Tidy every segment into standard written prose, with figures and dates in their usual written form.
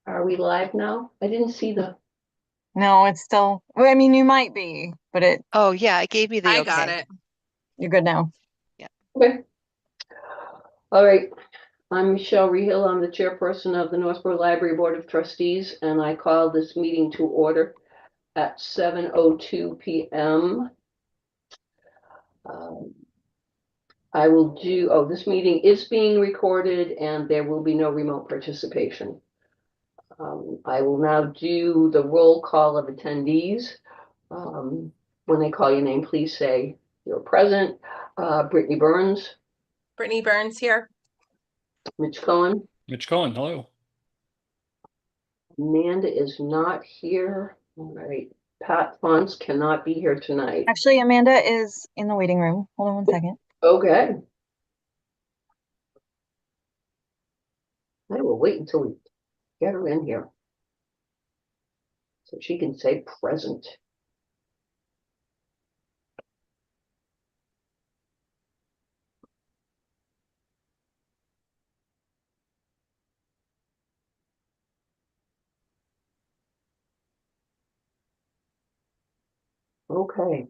Are we live now? I didn't see the. No, it's still, well, I mean, you might be, but Oh, yeah, it gave me the I got okay. it. you're good now. Okay. All right. I'm Michelle Rehill. I'm the chairperson of the Northborough Library Board of Trustees, and I call this meeting to order at 7:02 p.m. I will do, this meeting is being recorded and there will be no remote participation. I will now do the roll call of attendees. When they call your name, please say you're present. Brittany Burns, Brittany Burns here. Mitch Cohen, Mitch Cohen, hello. Amanda is not here. All right. Pat Fonts cannot be here tonight. Actually, Amanda is in the waiting room. Hold on one second. Okay. I will wait until we get her in here so she can say present. Okay.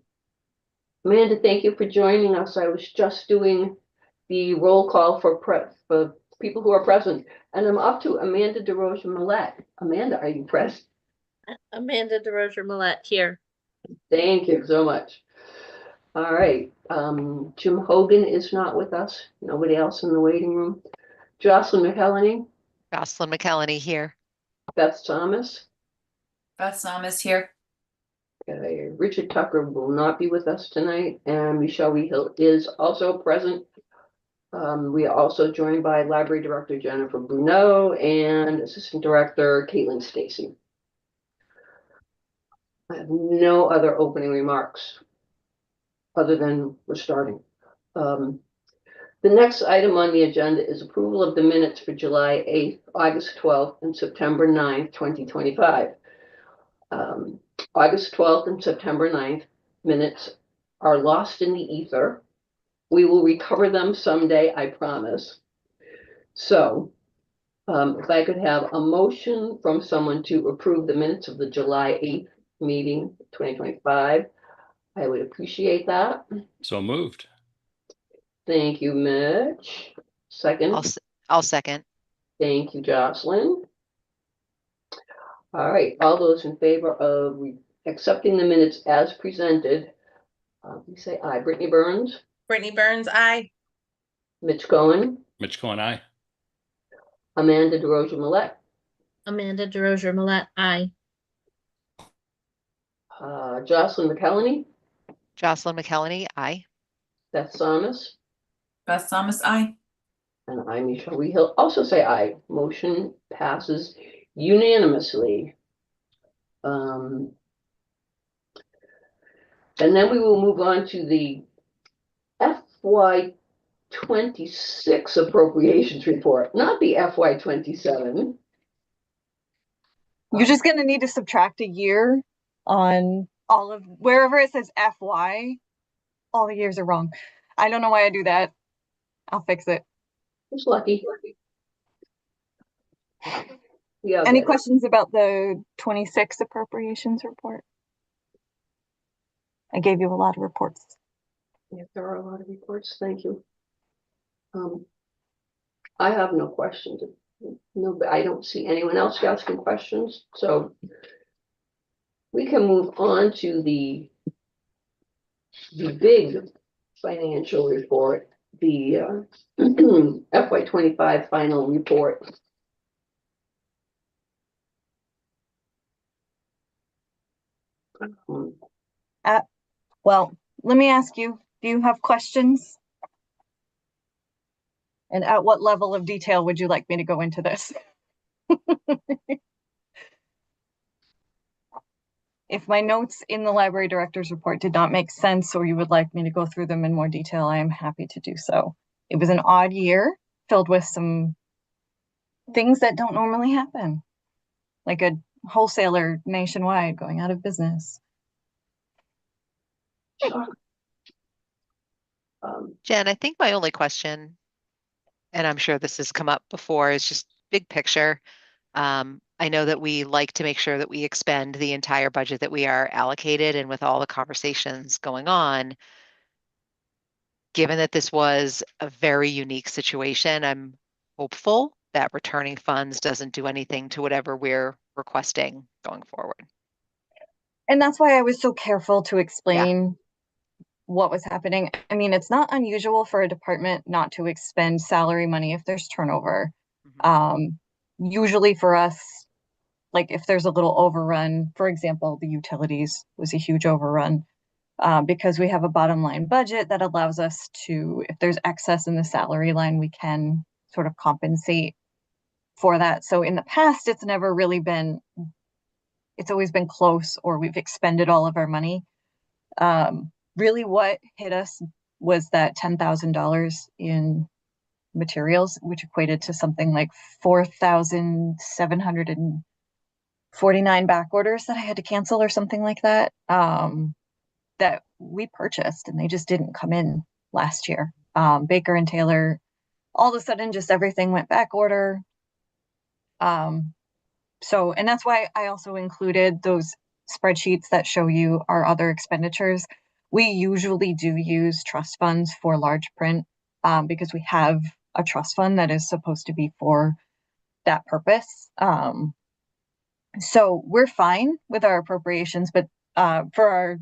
Amanda, thank you for joining us. I was just doing the roll call for people who are present, and I'm up to Amanda DeRosa Millette. Amanda, are you present? Amanda DeRosa Millette here. Thank you so much. All right. Jim Hogan is not with us. Nobody else in the waiting room. Jocelyn McElhenney, Jocelyn McElhenney here. Beth Thomas. Beth Thomas here. Okay. Richard Tucker will not be with us tonight, and Michelle Rehill is also present. We are also joined by Library Director Jennifer Bruneau and Assistant Director Caitlin Stacy. I have no other opening remarks other than we're starting. The next item on the agenda is approval of the minutes for July 8th, August 12th, and September 9th, 2025. August 12th and September 9th minutes are lost in the ether. We will recover them someday, I promise. So, if I could have a motion from someone to approve the minutes of the July 8th meeting, 2025, I would appreciate that. So moved. Thank you, Mitch. Second. I'll second. Thank you, Jocelyn. All right, all those in favor of accepting the minutes as presented, please say aye. Brittany Burns, Brittany Burns, aye. Mitch Cohen, Mitch Cohen, aye. Amanda DeRosa Millette, Amanda DeRosa Millette, aye. Jocelyn McElhenney, Jocelyn McElhenney, aye. Beth Thomas, Beth Thomas, aye. and I'm Michelle Rehill. Also say aye. Motion passes unanimously. And then we will move on to the FY 26 appropriations report, not the FY 27. You're just going to need to subtract a year on all of wherever it says FY. All the years are wrong. I don't know why I do that. I'll fix it. Who's lucky? Yeah. Any questions about the 26 appropriations report? I gave you a lot of reports. Yeah, there are a lot of reports. Thank you. I have no questions. No, I don't see anyone else asking questions, so we can move on to the big financial report, the FY 25 final report. Well, let me ask you, do you have questions? And at what level of detail would you like me to go into this? If my notes in the library director's report did not make sense, or you would like me to go through them in more detail, I am happy to do so. It was an odd year filled with some things that don't normally happen, like a wholesaler nationwide going out of business. Um, Jen, I think my only question and I'm sure this has come up before, is just big picture. I know that we like to make sure that we expend the entire budget that we are allocated, and with all the conversations going on, given that this was a very unique situation, I'm hopeful that returning funds doesn't do anything to whatever we're requesting going forward. And that's why I was so careful to Yeah. explain what was happening. I mean, it's not unusual for a department not to expend salary money if there's turnover. Mhm. Usually for us, like if there's a little overrun, for example, the utilities was a huge overrun, because we have a bottom line budget that allows us to, if there's excess in the salary line, we can sort of compensate for that. So in the past, it's never really been, it's always been close, or we've expended all of our money. Really what hit us was that $10,000 in materials, which equated to something like 4,749 back orders that I had to cancel or something like that, that we purchased, and they just didn't come in last year. Baker and Taylor, all of a sudden, just everything went back order. So, and that's why I also included those spreadsheets that show you our other expenditures. We usually do use trust funds for large print, because we have a trust fund that is supposed to be for that purpose. So we're fine with our appropriations, but for our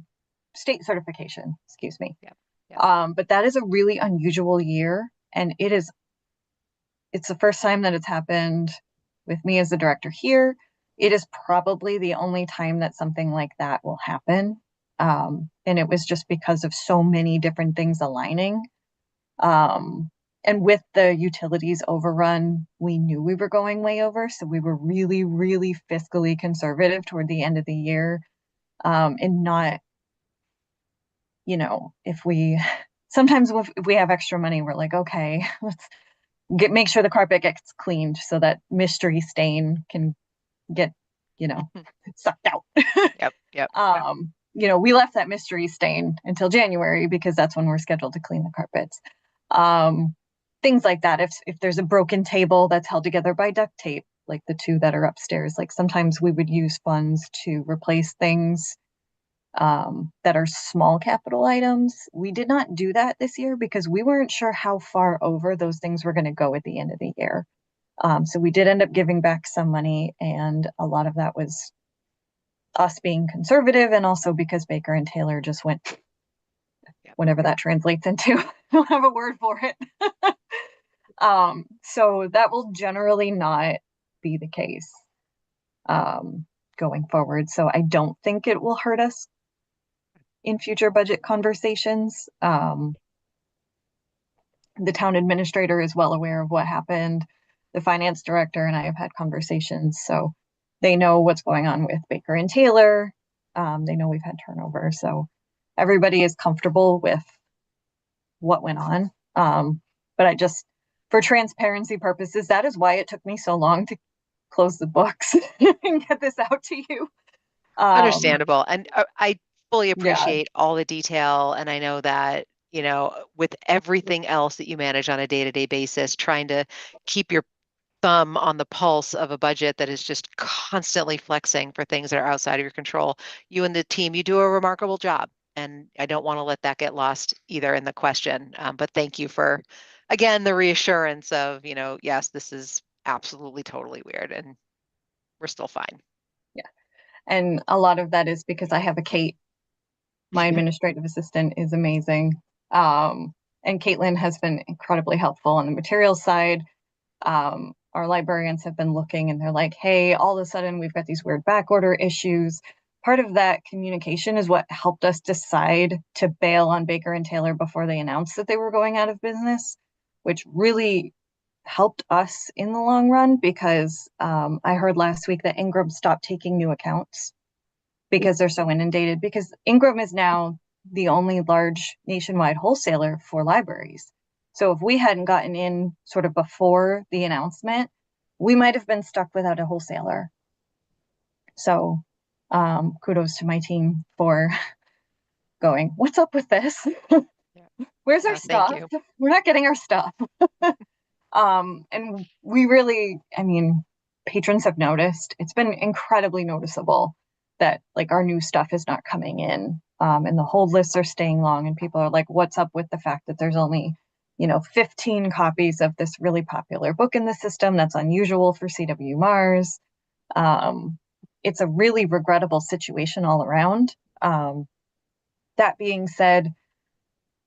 state certification, excuse me. Yep, yep. But that is a really unusual year, and it's the first time that it's happened with me as the director here. It is probably the only time that something like that will happen. And it was just because of so many different things aligning. And with the utilities overrun, we knew we were going way over. So we were really, really fiscally conservative toward the end of the year. And not, if we sometimes if we have extra money, we're like, okay, let's make sure the carpet gets cleaned so that mystery stain can get, sucked out. Yep, yep. We left that mystery stain until January because that's when we're scheduled to clean the carpets. Things like that. If there's a broken table that's held together by duct tape, like the two that are upstairs, like sometimes we would use funds to replace things that are small capital items. We did not do that this year because we weren't sure how far over those things were going to go at the end of the year. So we did end up giving back some money, and a lot of that was us being conservative, and also because Baker and Taylor just went, whatever that translates into. I don't have a word for it. So that will generally not be the case going forward. So I don't think it will hurt us in future budget conversations. The town administrator is well aware of what happened. The finance director and I have had conversations, so they know what's going on with Baker and Taylor. They know we've had turnover, so everybody is comfortable with what went on. But for transparency purposes, that is why it took me so long to close the books and get this out to you. Understandable. And I fully Yeah. appreciate all the detail. And I know that, with everything else that you manage on a day-to-day basis, trying to keep your thumb on the pulse of a budget that is just constantly flexing for things that are outside of your control, you and the team, you do a remarkable job. And I don't want to let that get lost either in the question. But thank you for, again, the reassurance of, yes, this is absolutely totally weird and we're still fine. And a lot of that is because I have a Kate. My administrative assistant is amazing. And Caitlin has been incredibly helpful on the materials side. Our librarians have been looking and they're like, hey, all of a sudden we've got these weird back order issues. Part of that communication is what helped us decide to bail on Baker and Taylor before they announced that they were going out of business, which really helped us in the long run because I heard last week that Ingram stopped taking new accounts because they're so inundated, because Ingram is now the only large nationwide wholesaler for libraries. So if we hadn't gotten in sort of before the announcement, we might have been stuck without a wholesaler. So kudos to my team for going, what's up with this? Where's our Thank stuff? you. We're not getting our stuff. And we really, I mean, patrons have noticed. It's been incredibly noticeable that like our new stuff is not coming in. And the hold lists are staying long, and people are like, what's up with the fact that there's only, 15 copies of this really popular book in the system? That's unusual for CW Mars. It's a really regrettable situation all around. That being said,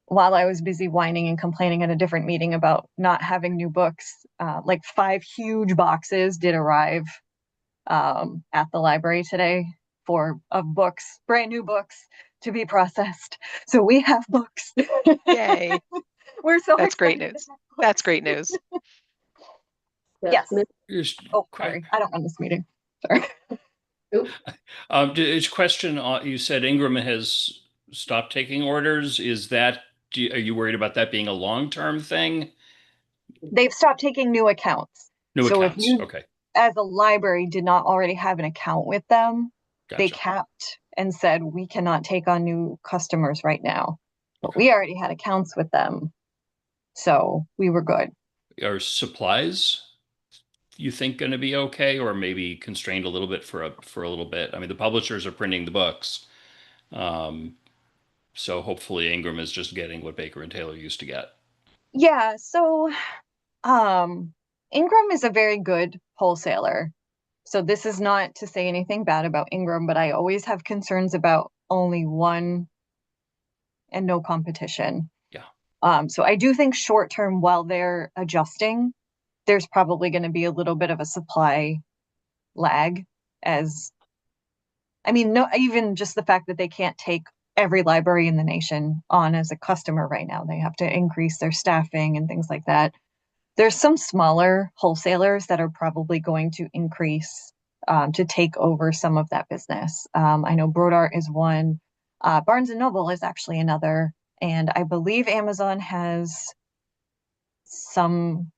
while I was busy whining and complaining at a different meeting about not having new books, like 5 huge boxes did arrive at the library today of books, brand new books to be processed. So we have books. Yay. We're so That's great excited to news. have That's books. great news. Yes. Here's- Oh, sorry. I don't run this meeting. Sorry. Oop, It's question, you said Ingram has stopped taking orders. Is that, are you worried about that being a long-term thing? They've stopped taking new accounts. New So if accounts, you, okay, as a library, did not already have an account with them, they gotcha. capped and said, we cannot take on new customers right now. But Okay. we already had accounts with them. So we were good. Are supplies, you think, going to be okay, or maybe constrained a little bit for a little bit? I mean, the publishers are printing the books, so hopefully Ingram is just getting what Baker and Taylor used to get. Yeah. So Ingram is a very good wholesaler. So this is not to say anything bad about Ingram, but I always have concerns about only one and no competition. Yeah. So I do think short term, while they're adjusting, there's probably going to be a little bit of a supply lag, as I mean, no, even just the fact that they can't take every library in the nation on as a customer right now. They have to increase their staffing and things like that. There's some smaller wholesalers that are probably going to increase to take over some of that business. I know Brodart is one. Barnes and Noble is actually another. And I believe Amazon has something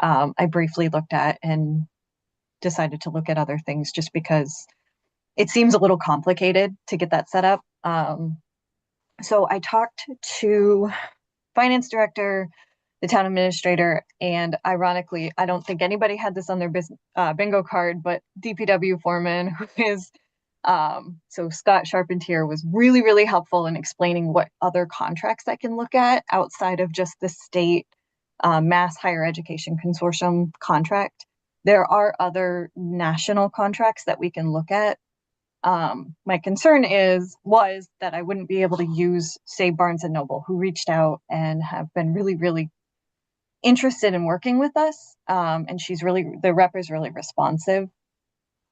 I briefly looked at and decided to look at other things just because it seems a little complicated to get that set up. So I talked to finance director, the town administrator, and ironically, I don't think anybody had this on their bingo card, but DPW foreman, who is so Scott Charpentier was really, really helpful in explaining what other contracts I can look at outside of just the state Mass Higher Education Consortium contract. There are other national contracts that we can look at. My concern was that I wouldn't be able to use, say, Barnes and Noble, who reached out and have been really, really interested in working with us. And the rep is really responsive.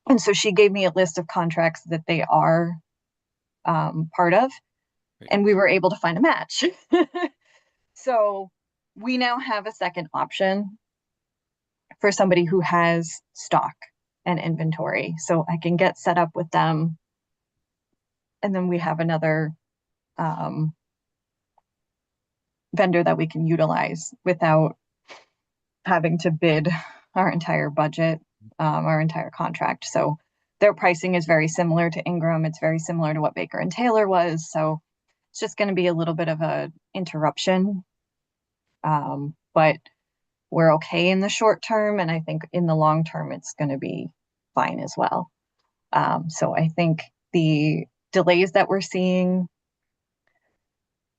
And so she gave me a list of contracts that they are part of, and we were able to find a match. So we now have a second option for somebody who has stock and inventory. So I can get set up with them. And then we have another vendor that we can utilize without having to bid our entire budget, our entire contract. So their pricing is very similar to Ingram. It's very similar to what Baker and Taylor was. So it's just going to be a little bit of a interruption. But we're okay in the short term. And I think in the long term, it's going to be fine as well. So I think the delays that we're seeing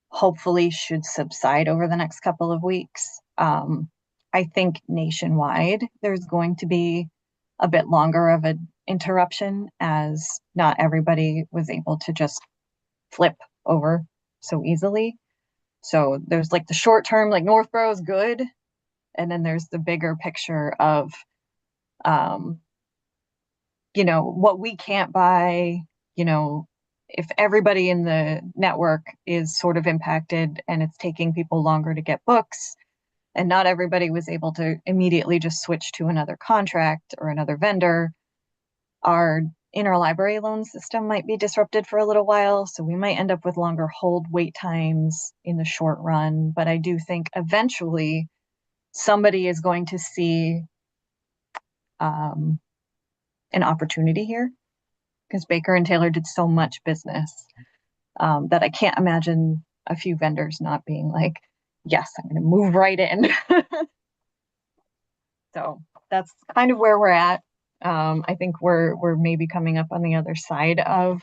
hopefully should subside over the next couple of weeks. I think nationwide, there's going to be a bit longer of an interruption, as not everybody was able to just flip over so easily. So there's like the short term, like Northborough is good. And then there's the bigger picture of, what we can't buy, if everybody in the network is sort of impacted and it's taking people longer to get books, and not everybody was able to immediately just switch to another contract or another vendor, our interlibrary loan system might be disrupted for a little while. So we might end up with longer hold wait times in the short run. But I do think eventually somebody is going to see an opportunity here, because Baker and Taylor did so much business that I can't imagine a few vendors not being like, yes, I'm going to move right in. So that's kind of where we're at. I think we're maybe coming up on the other side of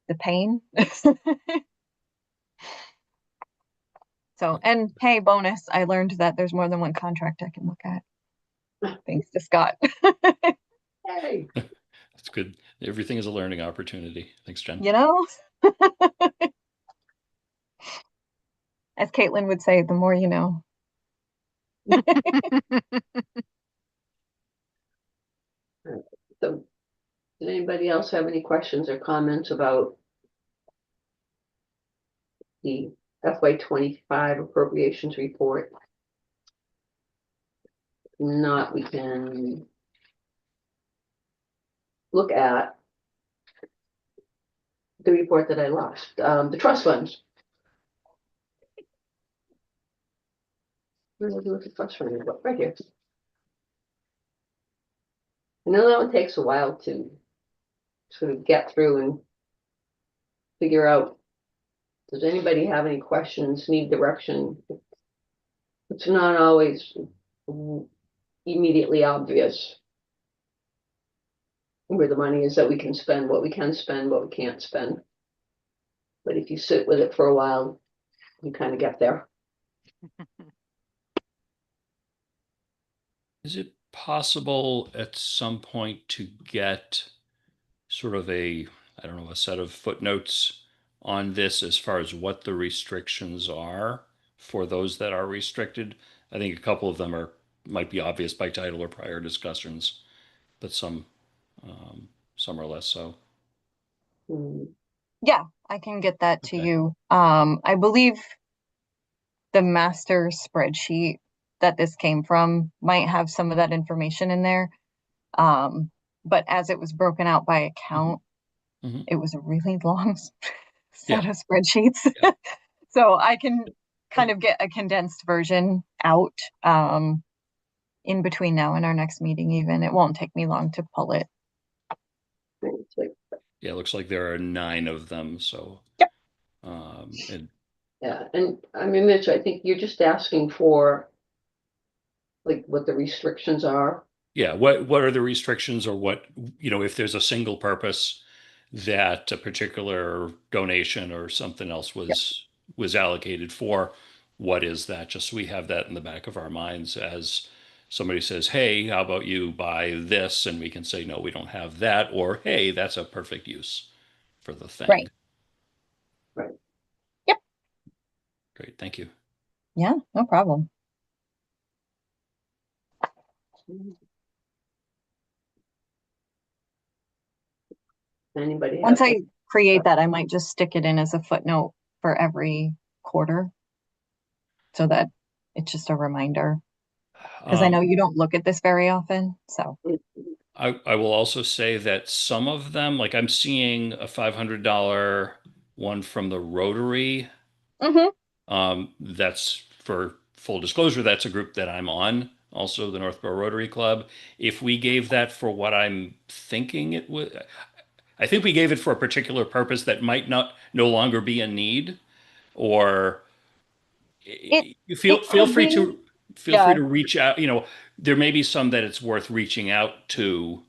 the pain. So, and hey, bonus, I learned that there's more than one contract I can look at. Thanks to Scott. Hey, That's good. Everything is a learning opportunity. Thanks, Jen. You know, as Caitlin would say, the more you know. so does anybody else have any questions or comments about the FY25 appropriations report? Not, we can look at the report that I lost, the trust funds. What do I do with the trust fund report? Right here. I know that one takes a while to sort of get through and figure out. Does anybody have any questions, need direction? It's not always immediately obvious where the money is that we can spend, what we can spend, what we can't spend. But if you sit with it for a while, you kind of get there. Is it possible at some point to get sort of a, I don't know, a set of footnotes on this as far as what the restrictions are for those that are restricted? I think a couple of them might be obvious by title or prior discussions, but some are less so. Yeah, I can get that to Okay. you. I believe the master spreadsheet that this came from might have some of that information in there. But as it was broken out by account, Mhm. it was a really long set Yeah. of spreadsheets. Yeah. So I can kind of get a condensed version out in between now and our next meeting even. It won't take me long to pull it. Yeah, it looks like there are 9 of them. So, Yep. And Yeah, and I mean, Mitch, I think you're just asking for like what the restrictions are. yeah, what are the restrictions, or what, if there's a single purpose that a particular donation or something else Yep. was allocated for, what is that? Just so we have that in the back of our minds as somebody says, hey, how about you buy this? And we can say, no, we don't have that, or hey, that's a perfect use for the thing. Right. Right. Yep. Great, thank you. Yeah, no problem. Anybody Once have? I create that, I might just stick it in as a footnote for every quarter so that it's just a reminder. Because I know you don't look at this very often. So I will also say that some of them, like I'm seeing a $500 one from the Rotary. That's, for full disclosure, that's a group that I'm on, also the Northborough Rotary Club. If we gave that for what I'm thinking it would, I think we gave it for a particular purpose that might not no longer be a need, or it feel could free be. to Yeah. reach out. There may be some that it's worth reaching out to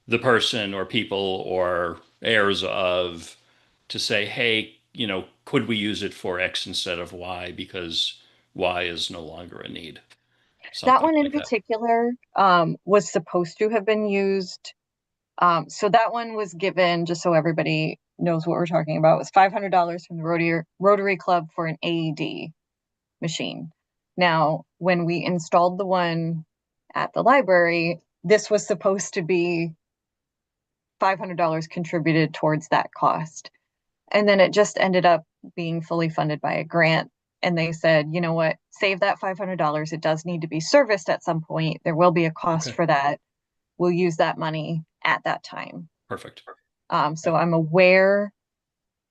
the person or people or heirs of to say, hey, could we use it for X instead of Y because Y is no longer a need? That Something one in like that. particular was supposed to have been used. So that one was given, just so everybody knows what we're talking about, was $500 from the Rotary Club for an AED machine. Now, when we installed the one at the library, this was supposed to be $500 contributed towards that cost. And then it just ended up being fully funded by a grant. And they said, you know what, save that $500. It does need to be serviced at some point. There will be a cost Okay. for that. We'll use that money at that time. Perfect. So I'm aware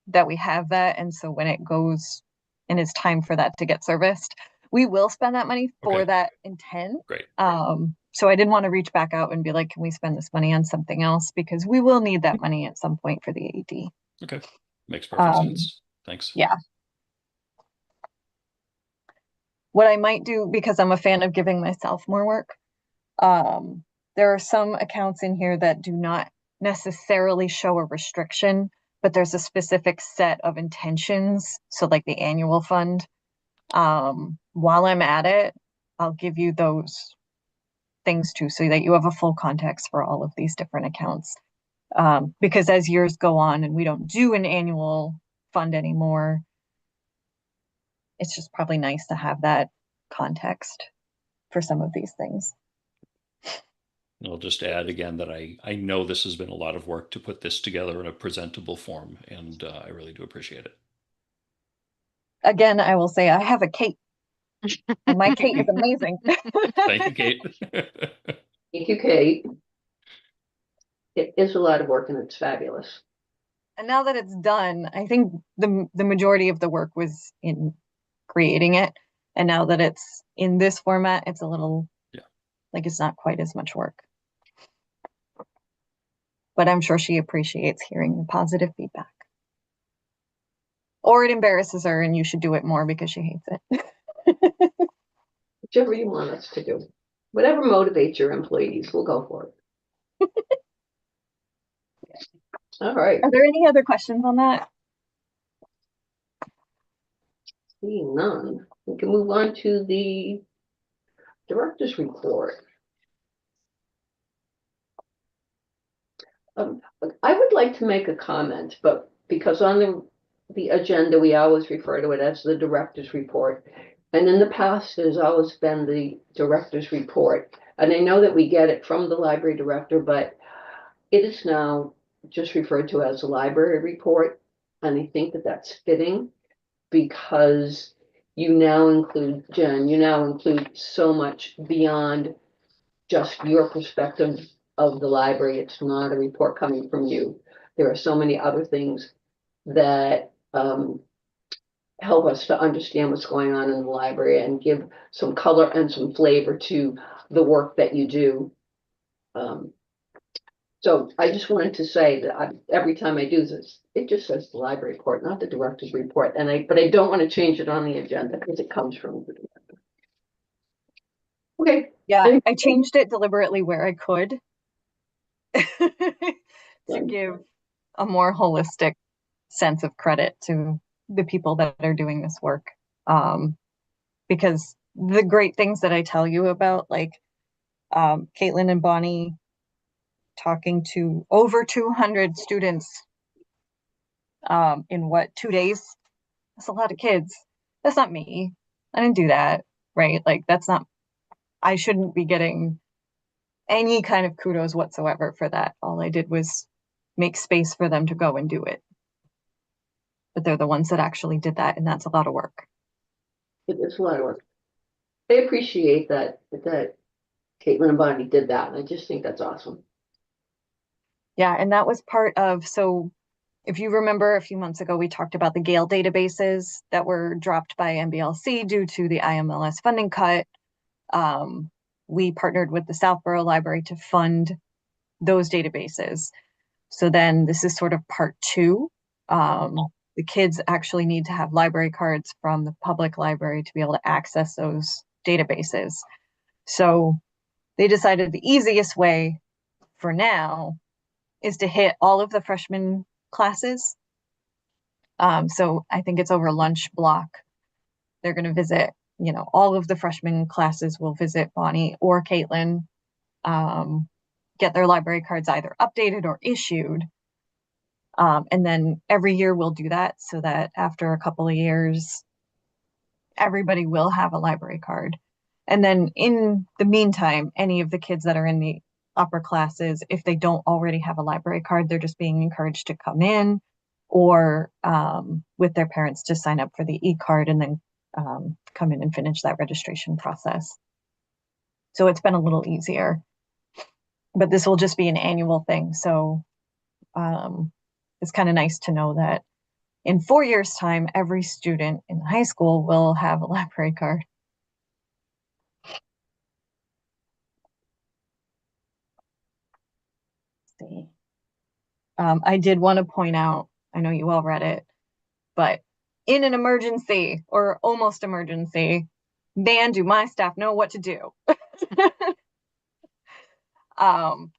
that we have that. And so when it goes and it's time for that to get serviced, we will spend that money for Okay. that intent. Great. So I didn't want to reach back out and be like, can we spend this money on something else? Because we will need that money at some point for the AED. Okay. Makes perfect sense. Thanks. Yeah. What I might do, because I'm a fan of giving myself more work, there are some accounts in here that do not necessarily show a restriction, but there's a specific set of intentions. So like the annual fund. While I'm at it, I'll give you those things too, so that you have a full context for all of these different accounts. Because as years go on and we don't do an annual fund anymore, it's just probably nice to have that context for some of these things. I'll just add again that I know this has been a lot of work to put this together in a presentable form, and I really do appreciate it. Again, I will say I have a Kate, and my Kate is amazing. Thank you, Kate. Thank you, Kate. It is a lot of work and it's fabulous. And now that it's done, I think the majority of the work was in creating it. And now that it's in this format, it's a little, like it's not quite as much work. But I'm sure she appreciates hearing the positive feedback. Or it embarrasses her and you should do it more because she hates it. Whichever you want us to do. Whatever motivates your employees, we'll go for it. All right. Are there any other questions on that? Seeing none, we can move on to the director's report. I would like to make a comment, but because on the agenda, we always refer to it as the director's report. And in the past, there's always been the director's report. And I know that we get it from the library director, but it is now just referred to as a library report. And I think that that's fitting because you now include, Jen, you now include so much beyond just your perspective of the library. It's not a report coming from you. There are so many other things that help us to understand what's going on in the library and give some color and some flavor to the work that you do. So I just wanted to say that every time I do this, it just says the library report, not the director's report. But I don't want to change it on the agenda because it comes from the director. Okay. Yeah, I changed it deliberately where I could to give a more holistic sense of credit to the people that are doing this work. Because the great things that I tell you about, like Caitlin and Bonnie talking to over 200 students in what, 2 days? That's a lot of kids. That's not me. I didn't do that, right? Like that's not, I shouldn't be getting any kind of kudos whatsoever for that. All I did was make space for them to go and do it. But they're the ones that actually did that, and that's a lot of work. It is a lot of work. I appreciate that Caitlin and Bonnie did that. I just think that's awesome. Yeah, and that was part of, so if you remember a few months ago, we talked about the Gale databases that were dropped by MBLC due to the IMLS funding cut. We partnered with the Southborough Library to fund those databases. So then this is sort of part two. The kids actually need to have library cards from the public library to be able to access those databases. So they decided the easiest way for now is to hit all of the freshman classes. So I think it's over lunch block. They're going to visit, all of the freshman classes will visit Bonnie or Caitlin, get their library cards either updated or issued. And then every year we'll do that so that after a couple of years, everybody will have a library card. And then in the meantime, any of the kids that are in the upper classes, if they don't already have a library card, they're just being encouraged to come in or with their parents to sign up for the e-card and then come in and finish that registration process. So it's been a little easier, but this will just be an annual thing. So it's kind of nice to know that in 4 years' time, every student in high school will have a library card. Let's see. I did want to point out, I know you all read it, but in an emergency or almost emergency, man, do my staff know what to do.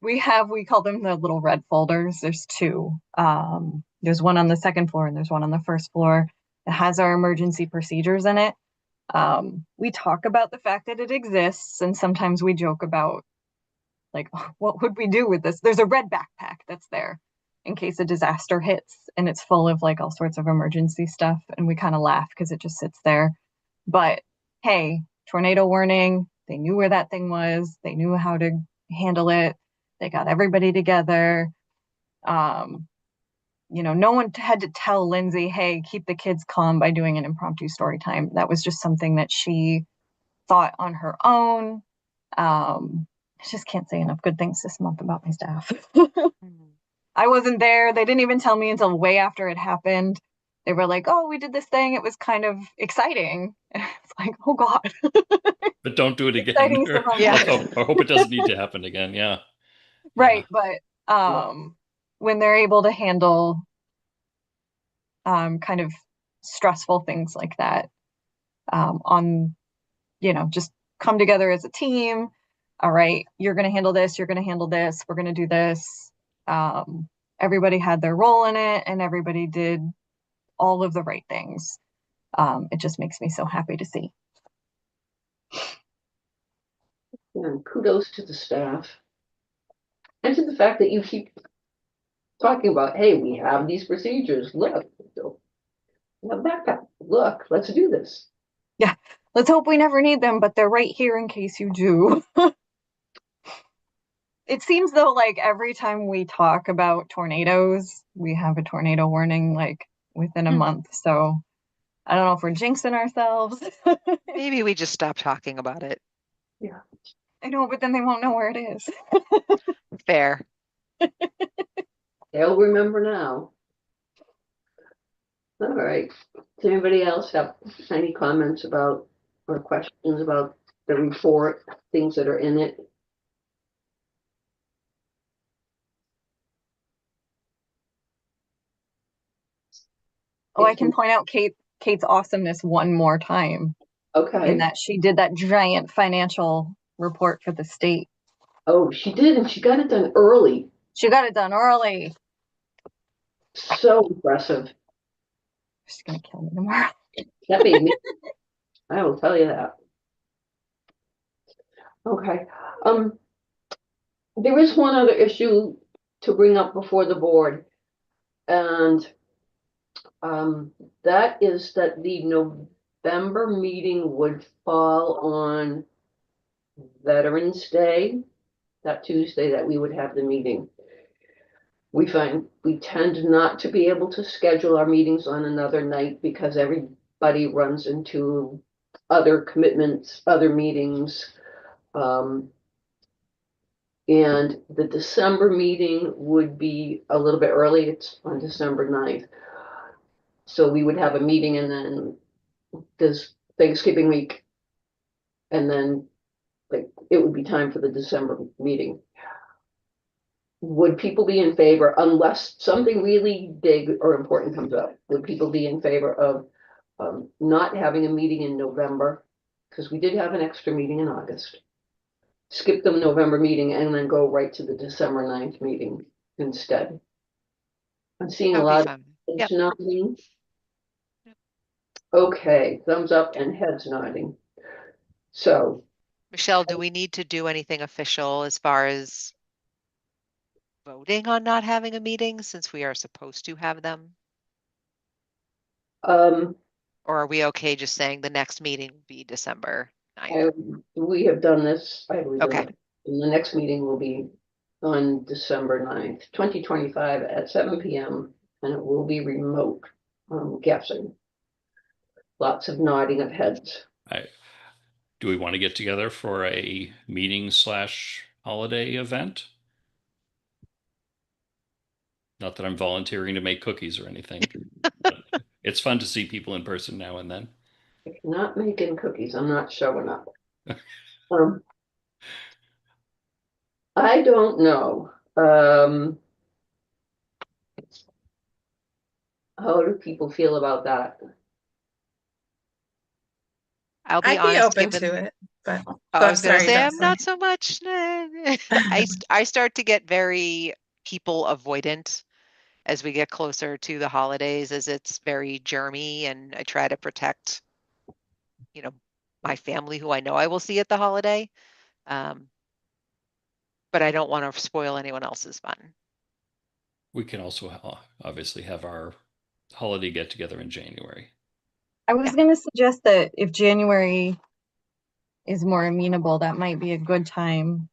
We call them the little red folders. There's two. There's one on the second floor and there's one on the first floor. It has our emergency procedures in it. We talk about the fact that it exists, and sometimes we joke about, like, what would we do with this? There's a red backpack that's there in case a disaster hits, and it's full of like all sorts of emergency stuff, and we kind of laugh because it just sits there. But hey, tornado warning, they knew where that thing was, they knew how to handle it, they got everybody together. No one had to tell Lindsay, hey, keep the kids calm by doing an impromptu story time. That was just something that she thought on her own. I just can't say enough good things this month about my staff. I wasn't there. They didn't even tell me until way after it happened. They were like, oh, we did this thing. It was kind of exciting. It's like, oh God. But don't do it again. Exciting stuff on Yeah. Saturday. I hope it doesn't need to happen again. Yeah. Right. But when they're able to handle kind of stressful things like that, just come together as a team. All right, you're going to handle this. You're going to handle this. We're going to do this. Everybody had their role in it and everybody did all of the right things. It just makes me so happy to see. And kudos to the staff. And to the fact that you keep talking about, hey, we have these procedures. Look, we have backpack. Look, let's do this. Yeah, let's hope we never need them, but they're right here in case you do. It seems though like every time we talk about tornadoes, we have a tornado warning like within a month. So I don't know if we're jinxing ourselves. Maybe we just stop talking about it. Yeah. I know, but then they won't know where it is. Fair. They'll remember now. All right. Does anybody else have any comments about or questions about the report, things that are in it? Oh, I can point out Kate's awesomeness one more time in Okay. that she did that giant financial report for the state. Oh, she did, and she got it done early. She got it done early. So impressive. She's gonna kill me tomorrow. That made me. I will tell you that. Okay. There is one other issue to bring up before the board, and that is that the November meeting would fall on Veterans Day, that Tuesday that we would have the meeting. We find we tend not to be able to schedule our meetings on another night because everybody runs into other commitments, other meetings. And the December meeting would be a little bit early. It's on December 9th. So we would have a meeting and then this Thanksgiving week. And then like it would be time for the December meeting. Would people be in favor, unless something really big or important comes up, would people be in favor of not having a meeting in November? Because we did have an extra meeting in August. Skip the November meeting and then go right to the December 9th meeting instead. I'm seeing That a would be lot fun. of Yep. heads nodding. Okay, thumbs up and heads nodding. So, Michelle, do we need to do anything official as far as voting on not having a meeting since we are supposed to have them? um, Or are we okay just saying the next meeting will be December 9th? we have done this, I believe, Okay. and the next meeting will be on December 9th, 2025 at 7 p.m. and it will be remote, I'm guessing. Lots of nodding of heads. Do we want to get together for a meeting / holiday event? Not that I'm volunteering to make cookies or anything. But it's fun to see people in person now and then. If not making cookies, I'm not showing up. Um, I don't know. How do people feel about that? I'll be I'd be honest, open given, to it, but I was gonna sorry, say I'm Jocelyn. not so much. I start to get very people avoidant as we get closer to the holidays, as it's very germy, and I try to protect, you know, my family who I know I will see at the holiday. Um, but I don't want to spoil anyone else's fun. We can also obviously have our holiday get together in January. I was Yeah. going to suggest that if January is more amenable, that might be a good time.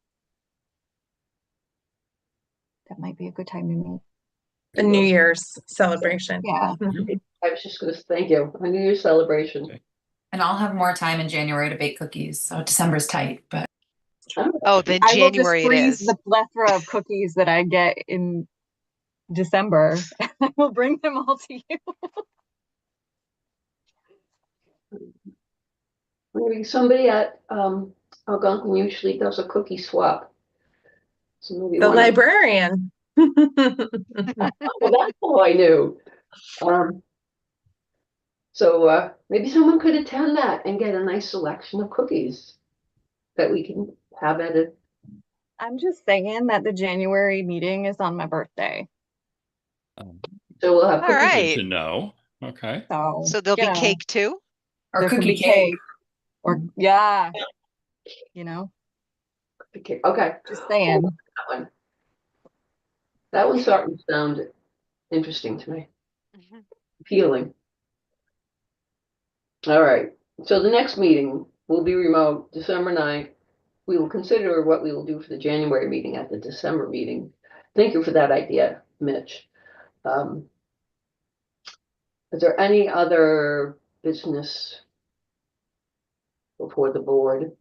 That might be a good time to meet. The New Year's celebration. Yeah. I was just gonna thank you, a New Year's celebration. Okay. And I'll have more time in January to bake cookies. So December's tight, but Oh, then I will just January it freeze is. the plethora of cookies that I get in December. I will bring them all to you. Maybe somebody at Algonquin usually does a cookie swap. So maybe The one of- librarian. well, that's all I knew. So maybe someone could attend that and get a nice selection of cookies that we can have at it. I'm just saying that the January meeting is on my birthday. So we'll have All cookies. right. Good to know. Okay. So, So there'll you be know, cake too? or there can cookie be cake. or yeah, you know, Okay, just saying. that one. That one's starting to sound interesting to me. Mhm. Appealing. All right. So the next meeting will be remote, December 9th. We will consider what we will do for the January meeting at the December meeting. Thank you for that idea, Mitch. Is there any other business before the board?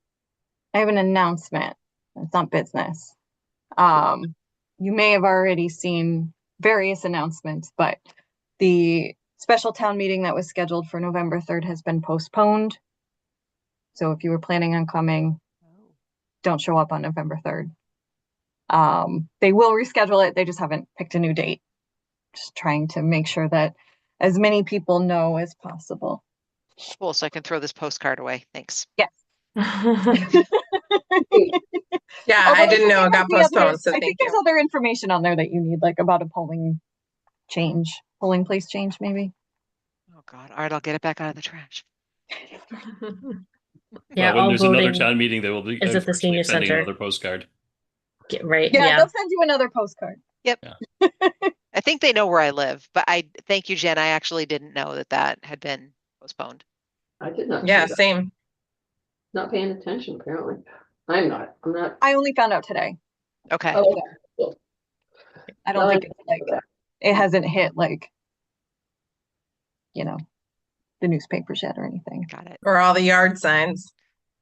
I have an announcement. It's not business. You may have already seen various announcements, but the special town meeting that was scheduled for November 3rd has been postponed. So if you were planning on coming, don't show up on November 3rd. They will reschedule it. They just haven't picked a new date. Just trying to make sure that as many people know as possible. Cool, so I can throw this postcard away. Thanks. Yeah, Although I didn't think know there it might got be other- postponed, so I think thank there's you. other information on there that you need, like about a polling place change, maybe. Oh God. All right, I'll get it back out of the trash. Yeah, Well, when all there's another voting town meeting, they will be is at the unfortunately senior sending center. another postcard. Right, Yeah, yeah. they'll send you another postcard. I think they know where I live, but thank you, Jen. I actually didn't know that had been postponed. I did not Yeah, see that. same. Not paying attention, apparently. I'm not. I only found out today. Okay. Oh, okay. Cool. I don't Well, think it's like, it hasn't hit like, the newspapers yet or anything. Got it. Or all the yard signs.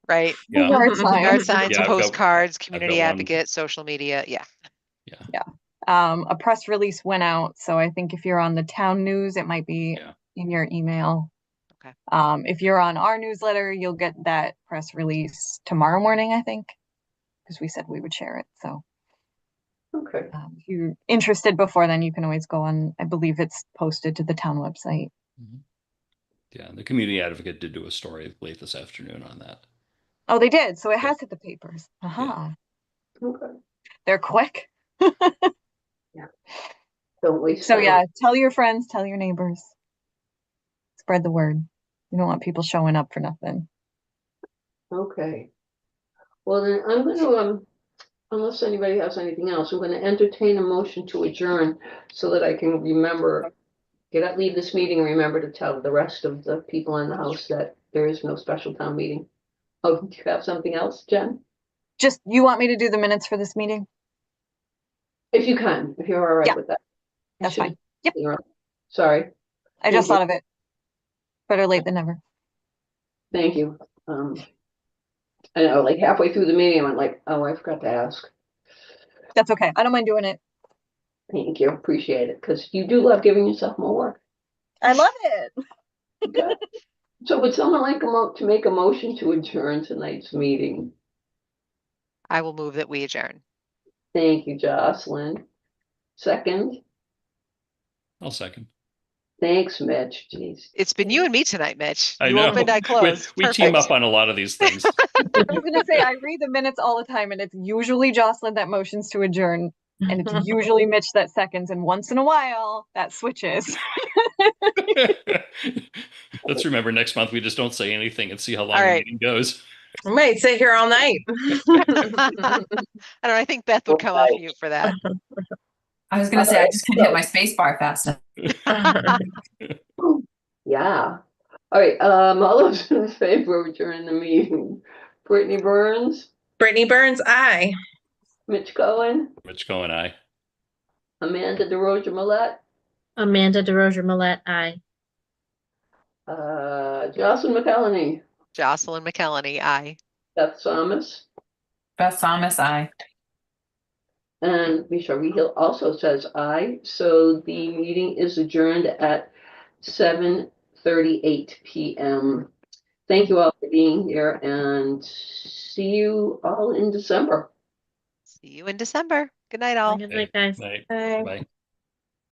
Right. Yeah. Yard signs. Yard signs, Yeah, I've got- postcards, I've community got one. advocate, social media. Yeah. Yeah. A press release went out, so I think if you're on the town news, it might be Yeah. in your email. Okay. If you're on our newsletter, you'll get that press release tomorrow morning, I think, because we said we would share it. So Okay. if you're interested before then, you can always go on. I believe it's posted to the town website. Mhm. Yeah, the community advocate did do a story late this afternoon on that. Oh, they did. So it Yeah. has hit the papers. Aha. Okay. They're quick. Don't waste So time. yeah, tell your friends, tell your neighbors. Spread the word. You don't want people showing up for nothing. Okay. Well, then I'm gonna, unless anybody has anything else, I'm gonna entertain a motion to adjourn so that I can leave this meeting and remember to tell the rest of the people in the house that there is no special town meeting. Oh, do you have something else, Jen? Just, you want me to do the minutes for this meeting? If you can, if you're all right Yeah, with that. that's fine. Yep. Sorry, I just Thank you. thought of it. Better late than never. thank you. I know, like halfway through the meeting, I went like, oh, I forgot to ask. That's okay. I don't mind doing it. Thank you, appreciate it, because you do love giving yourself more work. I love it. Good. So would someone like to make a motion to adjourn tonight's meeting? I will move that we adjourn. Thank you, Jocelyn. Second, I'll second. Thanks, Mitch. Jeez. It's been you and me tonight, Mitch. I You know. opened, I closed. We team Perfect. up on a lot of these things. I was gonna say, I read the minutes all the time, and it's usually Jocelyn that motions to adjourn, and it's usually Mitch that seconds, and once in a while, that switches. Let's remember next month we just don't say anything and see how long All the right. meeting goes. I might sit here all night. I don't know. I think Beth would come off mute for that. I was gonna say, I just couldn't hit my space bar fast enough. Yeah. All right, all those in favor of adjourning the meeting? Brittany Burns, Brittany Burns, aye. Mitch Cohen, Rich Cohen, aye. Amanda DeRosa Millette, Amanda DeRosa Millette, aye. Jocelyn McElhenney, Jocelyn McKellany, aye. Beth Thomas, Beth Thomas, aye. and Misha Rehill also says aye. So the meeting is adjourned at 7:38 p.m. Thank you all for being here, and see you all in December. See you in December. Good night, all. Good night, guys. Night. Aye. Bye.